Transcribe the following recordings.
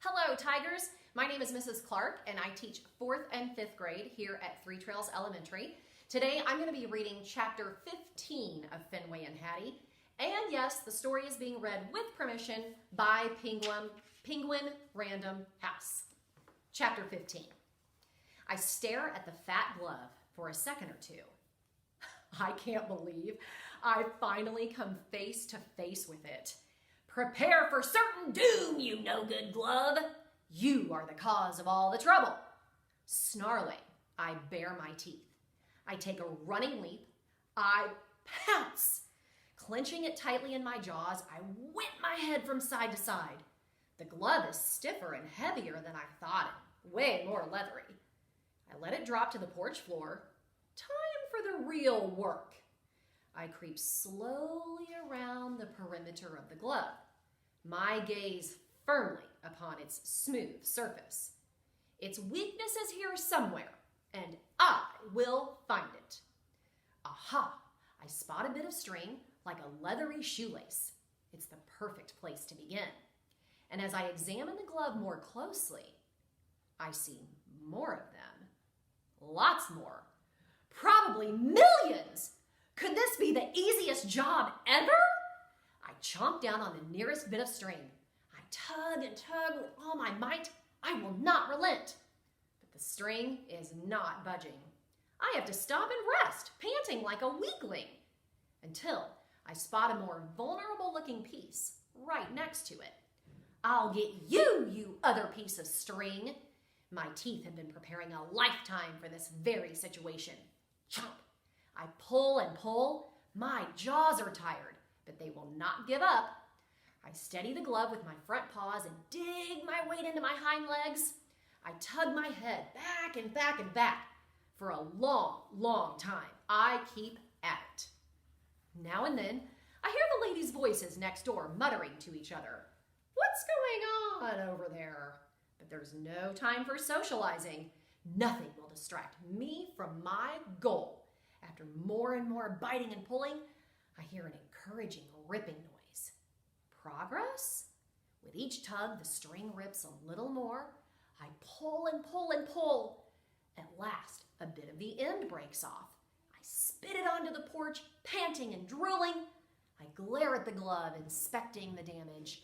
Hello, Tigers. My name is Mrs. Clark, and I teach 4th and 5th grade here at Three Trails Elementary. Today, I'm going to be reading Chapter 15 of Fenway and Hattie. And yes, the story is being read with permission by Penguin Random House. Chapter 15. I stare at the fat glove for a second or two. I can't believe I've finally come face to face with it. Prepare for certain doom, you no-good glove. You are the cause of all the trouble. Snarling, I bare my teeth. I take a running leap. I pounce. Clenching it tightly in my jaws, I whip my head from side to side. The glove is stiffer and heavier than I thought it, way more leathery. I let it drop to the porch floor. Time for the real work. I creep slowly around the perimeter of the glove, my gaze firmly upon its smooth surface. Its weakness is here somewhere, and I will find it. Aha! I spot a bit of string like a leathery shoelace. It's the perfect place to begin. And as I examine the glove more closely, I see more of them. Lots more. Probably millions! Could this be the easiest job ever? I chomp down on the nearest bit of string. I tug and tug with all my might. I will not relent. But the string is not budging. I have to stop and rest, panting like a weakling, until I spot a more vulnerable-looking piece right next to it. I'll get you, you other piece of string. My teeth have been preparing a lifetime for this very situation. Chomp! I pull and pull. My jaws are tired, but they will not give up. I steady the glove with my front paws and dig my weight into my hind legs. I tug my head back and back and back. For a long, long time, I keep at it. Now and then, I hear the ladies' voices next door muttering to each other. What's going on over there? But there's no time for socializing. Nothing will distract me from my goal. After more and more biting and pulling, I hear an encouraging ripping noise. Progress? With each tug, the string rips a little more. I pull and pull and pull. At last, a bit of the end breaks off. I spit it onto the porch, panting and drooling. I glare at the glove, inspecting the damage.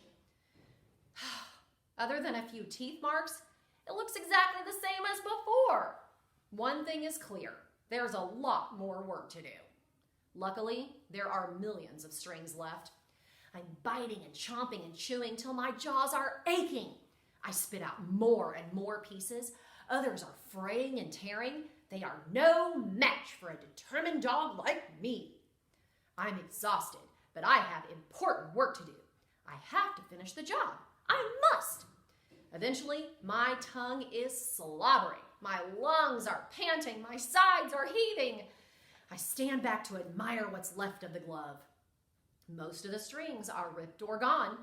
Other than a few teeth marks, it looks exactly the same as before. One thing is clear. There's a lot more work to do. Luckily, there are millions of strings left. I'm biting and chomping and chewing till my jaws are aching. I spit out more and more pieces. Others are fraying and tearing. They are no match for a determined dog like me. I'm exhausted, but I have important work to do. I have to finish the job. I must. Eventually, my tongue is slobbering. My lungs are panting. My sides are heaving. I stand back to admire what's left of the glove. Most of the strings are ripped or gone.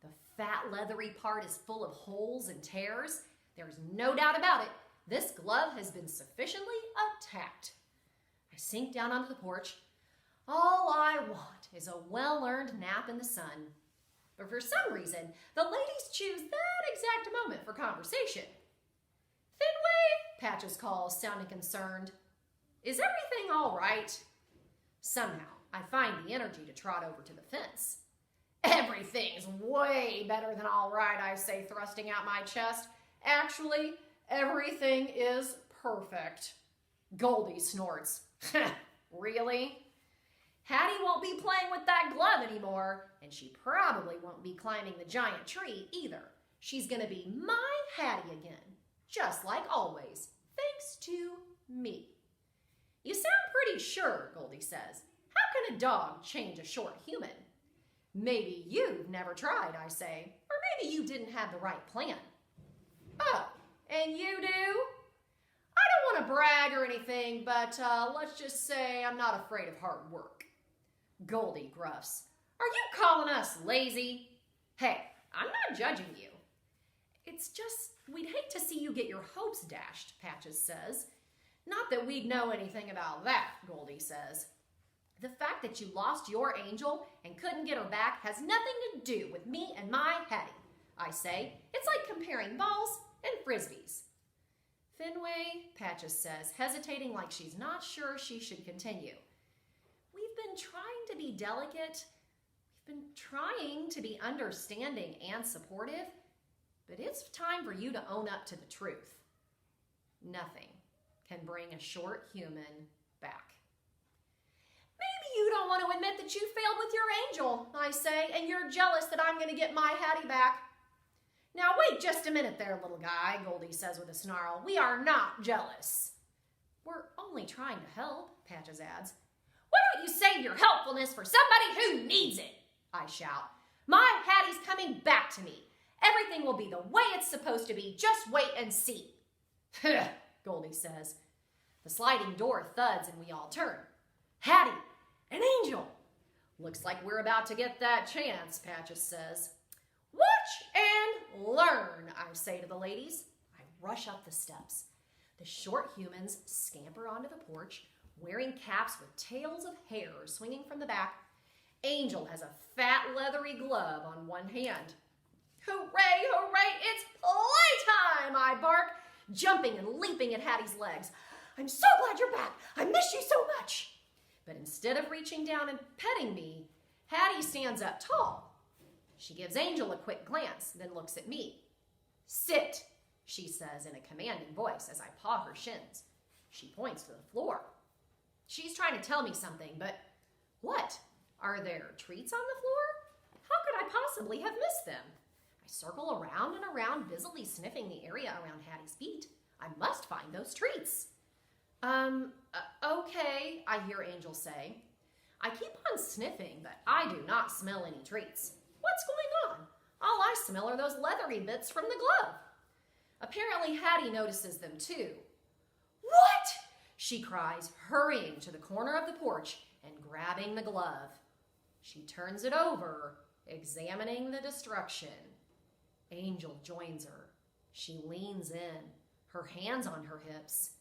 The fat, leathery part is full of holes and tears. There's no doubt about it. This glove has been sufficiently attacked. I sink down onto the porch. All I want is a well-earned nap in the sun. But for some reason, the ladies choose that exact moment for conversation. Fenway, Patches calls, sounding concerned. Is everything all right? Somehow, I find the energy to trot over to the fence. Everything's way better than all right, I say, thrusting out my chest. Actually, everything is perfect. Goldie snorts. Really? Hattie won't be playing with that glove anymore, and she probably won't be climbing the giant tree either. She's going to be my Hattie again, just like always, thanks to me. You sound pretty sure, Goldie says. How can a dog change a short human? Maybe you've never tried, I say, or maybe you didn't have the right plan. Oh, and you do? I don't want to brag or anything, but let's just say I'm not afraid of hard work. Goldie gruffs. Are you calling us lazy? Hey, I'm not judging you. It's just we'd hate to see you get your hopes dashed, Patches says. Not that we'd know anything about that, Goldie says. The fact that you lost your angel and couldn't get her back has nothing to do with me and my Hattie. I say. It's like comparing balls and frisbees. Fenway, Patches says, hesitating like she's not sure she should continue. We've been trying to be delicate. We've been trying to be understanding and supportive, but it's time for you to own up to the truth. Nothing can bring a short human back. Maybe you don't want to admit that you failed with your angel, I say, and you're jealous that I'm going to get my Hattie back. Now wait just a minute there, little guy, Goldie says with a snarl. We are not jealous. We're only trying to help, Patches adds. Why don't you save your helpfulness for somebody who needs it? I shout. My Hattie's coming back to me. Everything will be the way it's supposed to be. Just wait and see. Goldie says. The sliding door thuds and we all turn. Hattie, an angel. Looks like we're about to get that chance, Patches says. Watch and learn, I say to the ladies. I rush up the steps. The short humans scamper onto the porch, wearing caps with tails of hair swinging from the back. Angel has a fat leathery glove on one hand. Hooray, hooray, it's playtime, I bark, jumping and leaping at Hattie's legs. I'm so glad you're back. I miss you so much. But instead of reaching down and petting me, Hattie stands up tall. She gives Angel a quick glance, then looks at me. Sit, she says in a commanding voice as I paw her shins. She points to the floor. She's trying to tell me something, but what? Are there treats on the floor? How could I possibly have missed them? I circle around and around, busily sniffing the area around Hattie's feet. I must find those treats. Okay, I hear Angel say. I keep on sniffing, but I do not smell any treats. What's going on? All I smell are those leathery bits from the glove. Apparently Hattie notices them too. What? She cries, hurrying to the corner of the porch and grabbing the glove. She turns it over, examining the destruction. Angel joins her. She leans in, her hands on her hips.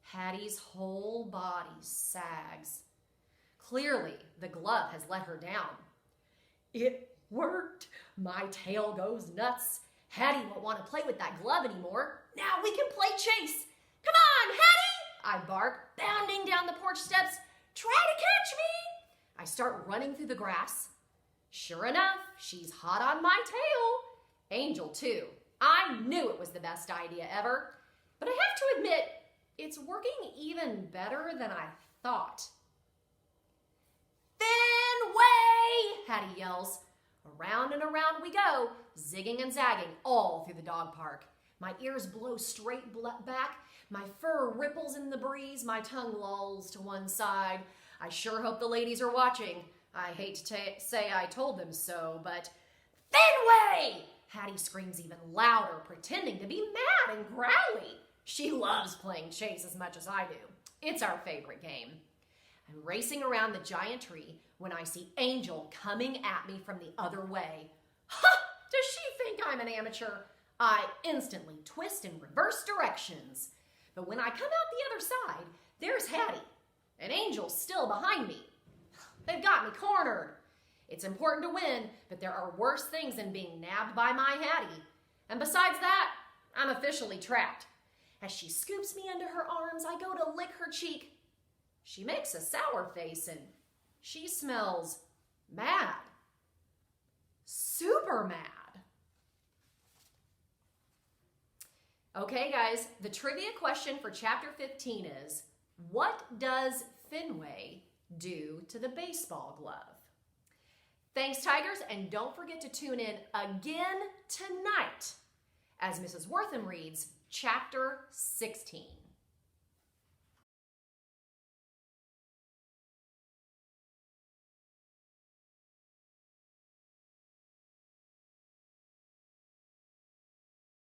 Hattie's whole body sags. Clearly, the glove has let her down. It worked. My tail goes nuts. Hattie won't want to play with that glove anymore. Now we can play chase. Come on, Hattie! I bark, bounding down the porch steps. Try to catch me! I start running through the grass. Sure enough, she's hot on my tail. Angel, too. I knew it was the best idea ever. But I have to admit, it's working even better than I thought. Fenway! Hattie yells. Around and around we go, zigging and zagging all through the dog park. My ears blow straight back. My fur ripples in the breeze. My tongue lolls to one side. I sure hope the ladies are watching. I hate to say I told them so, but Fenway! Hattie screams even louder, pretending to be mad and growly. She loves playing chase as much as I do. It's our favorite game. I'm racing around the giant tree when I see Angel coming at me from the other way. Ha! Does she think I'm an amateur? I instantly twist in reverse directions. But when I come out the other side, there's Hattie, and Angel's still behind me. They've got me cornered. It's important to win, but there are worse things than being nabbed by my Hattie. And besides that, I'm officially trapped. As she scoops me into her arms, I go to lick her cheek. She makes a sour face and she smells mad. Super mad. Okay, guys, the trivia question for chapter 15 is, what does Fenway do to the baseball glove? Thanks, Tigers, and don't forget to tune in again tonight as Mrs. Wortham reads chapter 16.